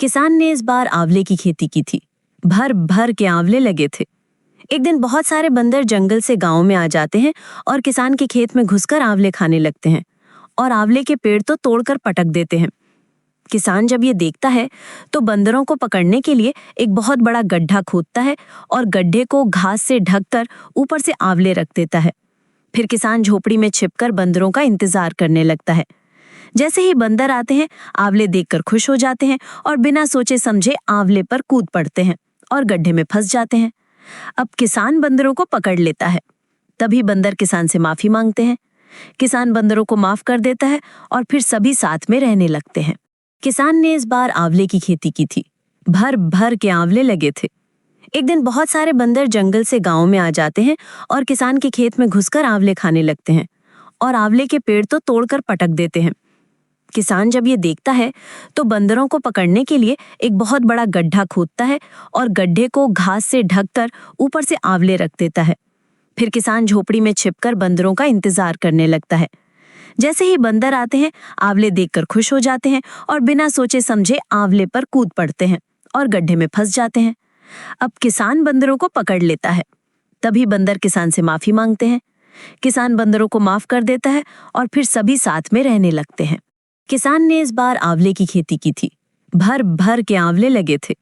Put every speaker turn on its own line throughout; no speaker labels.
किसान ने इस बार आंवले की खेती की थी। भर भर के आंवले लगे थे। एक दिन बहुत सारे बंदर जंगल से गांव में आ जाते हैं और किसान के खेत में घुसकर आंवले खाने लगते हैं और आंवले के पेड़ तो तोड़कर पटक देते हैं। किसान जब ये देखता है तो बंदरों को पकड़ने के लिए एक बहुत बड़ा गड्ढा खोदता है और गड्ढे को घास से ढककर ऊपर से आंवले रख देता है। फिर किसान झोपड़ी में छिपकर बंदरों का इंतजार करने लगता है। जैसे ही बंदर आते हैं, आंवले देखकर खुश हो जाते हैं और बिना सोचे समझे आंवले पर कूद पड़ते हैं और गड्ढे में फंस जाते हैं। अब किसान बंदरों को पकड़ लेता है। तभी बंदर किसान से माफी मांगते हैं। किसान बंदरों को माफ कर देता है और फिर सभी साथ में रहने लगते हैं। किसान ने इस बार आंवले की खेती की थी। भर भर के आंवले लगे थे। एक दिन बहुत सारे बंदर जंगल से गांव में आ जाते हैं और किसान के खेत में घुसकर आंवले खाने लगते हैं और आंवले के पेड़ तो तोड़कर पटक देते हैं। किसान जब ये देखता है तो बंदरों को पकड़ने के लिए एक बहुत बड़ा गड्ढा खोदता है और गड्ढे को घास से ढककर ऊपर से आंवले रख देता है। फिर किसान झोपड़ी में छिपकर बंदरों का इंतजार करने लगता है। जैसे ही बंदर आते हैं, आंवले देखकर खुश हो जाते हैं और बिना सोचे समझे आंवले पर कूद पड़ते हैं और गड्ढे में फंस जाते हैं। अब किसान बंदरों को पकड़ लेता है। तभी बंदर किसान से माफी मांगते हैं। किसान बंदरों को माफ कर देता है और फिर सभी साथ में रहने लगते हैं। किसान ने इस बार आंवले की खेती की थी। भर भर के आंवले लगे थे।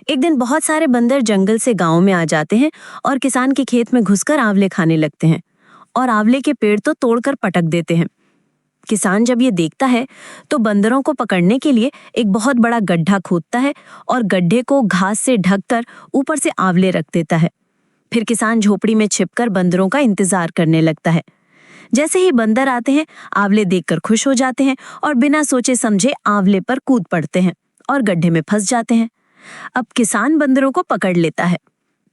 एक दिन बहुत सारे बंदर जंगल से गांव में आ जाते हैं और किसान के खेत में घुसकर आंवले खाने लगते हैं और आंवले के पेड़ तो तोड़कर पटक देते हैं। किसान जब ये देखता है तो बंदरों को पकड़ने के लिए एक बहुत बड़ा गड्ढा खोदता है और गड्ढे को घास से ढककर ऊपर से आंवले रख देता है। फिर किसान झोपड़ी में छिपकर बंदरों का इंतजार करने लगता है। जैसे ही बंदर आते हैं, आंवले देखकर खुश हो जाते हैं और बिना सोचे समझे आंवले पर कूद पड़ते हैं और गड्ढे में फंस जाते हैं। अब किसान बंदरों को पकड़ लेता है।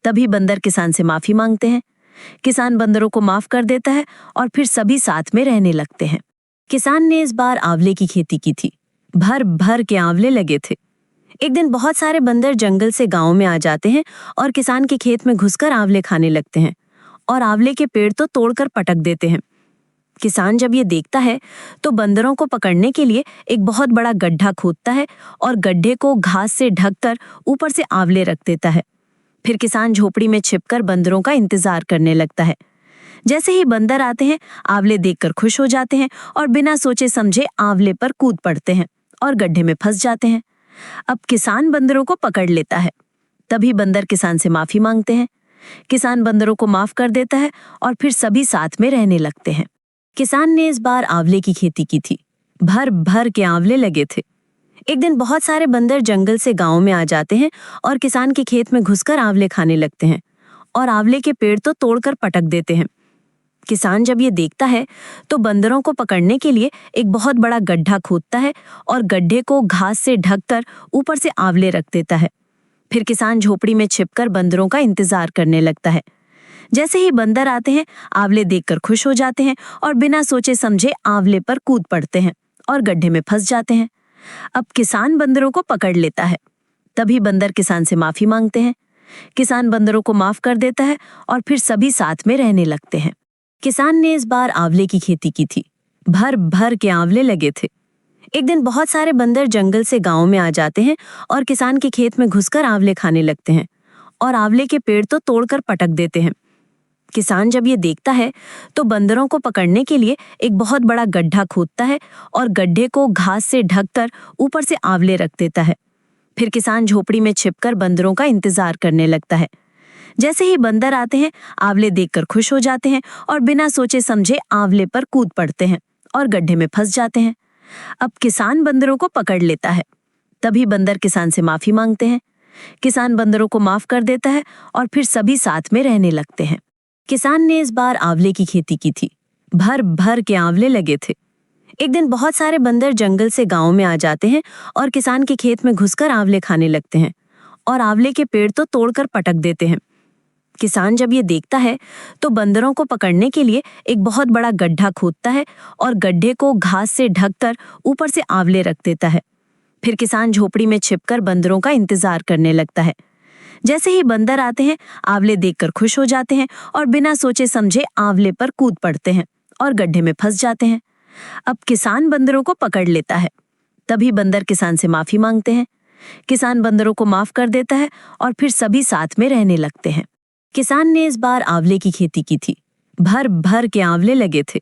तभी बंदर किसान से माफी मांगते हैं। किसान बंदरों को माफ कर देता है और फिर सभी साथ में रहने लगते हैं। किसान ने इस बार आंवले की खेती की थी। भर भर के आंवले लगे थे। एक दिन बहुत सारे बंदर जंगल से गांव में आ जाते हैं और किसान के खेत में घुसकर आंवले खाने लगते हैं और आंवले के पेड़ तो तोड़कर पटक देते हैं। किसान जब ये देखता है तो बंदरों को पकड़ने के लिए एक बहुत बड़ा गड्ढा खोदता है और गड्ढे को घास से ढककर ऊपर से आंवले रख देता है। फिर किसान झोपड़ी में छिपकर बंदरों का इंतजार करने लगता है। जैसे ही बंदर आते हैं, आंवले देखकर खुश हो जाते हैं और बिना सोचे समझे आंवले पर कूद पड़ते हैं और गड्ढे में फंस जाते हैं। अब किसान बंदरों को पकड़ लेता है। तभी बंदर किसान से माफी मांगते हैं। किसान बंदरों को माफ कर देता है और फिर सभी साथ में रहने लगते हैं। किसान ने इस बार आंवले की खेती की थी। भर भर के आंवले लगे थे। एक दिन बहुत सारे बंदर जंगल से गांव में आ जाते हैं और किसान के खेत में घुसकर आंवले खाने लगते हैं और आंवले के पेड़ तो तोड़कर पटक देते हैं। किसान जब ये देखता है तो बंदरों को पकड़ने के लिए एक बहुत बड़ा गड्ढा खोदता है और गड्ढे को घास से ढककर ऊपर से आंवले रख देता है। फिर किसान झोपड़ी में छिपकर बंदरों का इंतजार करने लगता है। जैसे ही बंदर आते हैं, आंवले देखकर खुश हो जाते हैं और बिना सोचे समझे आंवले पर कूद पड़ते हैं और गड्ढे में फंस जाते हैं। अब किसान बंदरों को पकड़ लेता है। तभी बंदर किसान से माफी मांगते हैं। किसान बंदरों को माफ कर देता है और फिर सभी साथ में रहने लगते हैं। किसान ने इस बार आंवले की खेती की थी। भर भर के आंवले लगे थे। एक दिन बहुत सारे बंदर जंगल से गांव में आ जाते हैं और किसान के खेत में घुसकर आंवले खाने लगते हैं और आंवले के पेड़ तो तोड़कर पटक देते हैं। किसान जब ये देखता है तो बंदरों को पकड़ने के लिए एक बहुत बड़ा गड्ढा खोदता है और गड्ढे को घास से ढककर ऊपर से आंवले रख देता है। फिर किसान झोपड़ी में छिपकर बंदरों का इंतजार करने लगता है। जैसे ही बंदर आते हैं, आंवले देखकर खुश हो जाते हैं और बिना सोचे समझे आंवले पर कूद पड़ते हैं और गड्ढे में फंस जाते हैं। अब किसान बंदरों को पकड़ लेता है। तभी बंदर किसान से माफी मांगते हैं। किसान बंदरों को माफ कर देता है और फिर सभी साथ में रहने लगते हैं। किसान ने इस बार आंवले की खेती की थी। भर भर के आंवले लगे थे। एक दिन बहुत सारे बंदर जंगल से गांव में आ जाते हैं और किसान के खेत में घुसकर आंवले खाने लगते हैं और आंवले के पेड़ तो तोड़कर पटक देते हैं। किसान जब ये देखता है तो बंदरों को पकड़ने के लिए एक बहुत बड़ा गड्ढा खोदता है और गड्ढे को घास से ढककर ऊपर से आंवले रख देता है। फिर किसान झोपड़ी में छिपकर बंदरों का इंतजार करने लगता है। जैसे ही बंदर आते हैं, आंवले देखकर खुश हो जाते हैं और बिना सोचे समझे आंवले पर कूद पड़ते हैं और गड्ढे में फंस जाते हैं। अब किसान बंदरों को पकड़ लेता है। तभी बंदर किसान से माफी मांगते हैं। किसान बंदरों को माफ कर देता है और फिर सभी साथ में रहने लगते हैं। किसान ने इस बार आंवले की खेती की थी। भर भर के आंवले लगे थे।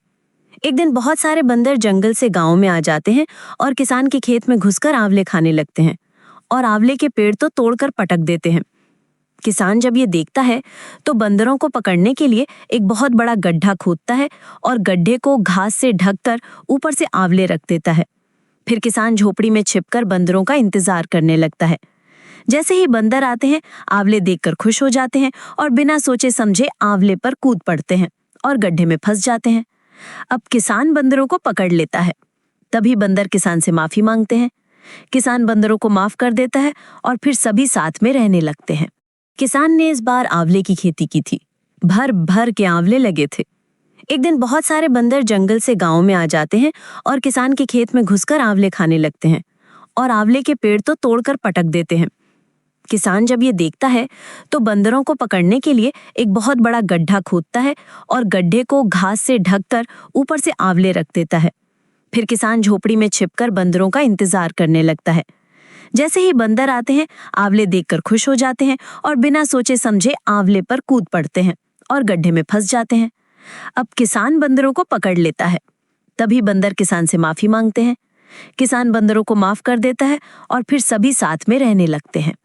एक दिन बहुत सारे बंदर जंगल से गांव में आ जाते हैं और किसान के खेत में घुसकर आंवले खाने लगते हैं और आंवले के पेड़ तो तोड़कर पटक देते हैं। किसान जब ये देखता है तो बंदरों को पकड़ने के लिए एक बहुत बड़ा गड्ढा खोदता है और गड्ढे को घास से ढककर ऊपर से आंवले रख देता है। फिर किसान झोपड़ी में छिपकर बंदरों का इंतजार करने लगता है। जैसे ही बंदर आते हैं, आंवले देखकर खुश हो जाते हैं और बिना सोचे समझे आंवले पर कूद पड़ते हैं और गड्ढे में फंस जाते हैं। अब किसान बंदरों को पकड़ लेता है। तभी बंदर किसान से माफी मांगते हैं। किसान बंदरों को माफ कर देता है और फिर सभी साथ में रहने लगते हैं। किसान ने इस बार आंवले की खेती की थी। भर भर के आंवले लगे थे। एक दिन बहुत सारे बंदर जंगल से गांव में आ जाते हैं और किसान के खेत में घुसकर आंवले खाने लगते हैं और आंवले के पेड़ तो तोड़कर पटक देते हैं। किसान जब ये देखता है तो बंदरों को पकड़ने के लिए एक बहुत बड़ा गड्ढा खोदता है और गड्ढे को घास से ढककर ऊपर से आंवले रख देता है। फिर किसान झोपड़ी में छिपकर बंदरों का इंतजार करने लगता है। जैसे ही बंदर आते हैं, आंवले देखकर खुश हो जाते हैं और बिना सोचे समझे आंवले पर कूद पड़ते हैं और गड्ढे में फंस जाते हैं। अब किसान बंदरों को पकड़ लेता है। तभी बंदर किसान से माफी मांगते हैं। किसान बंदरों को माफ कर देता है और फिर सभी साथ में रहने लगते हैं।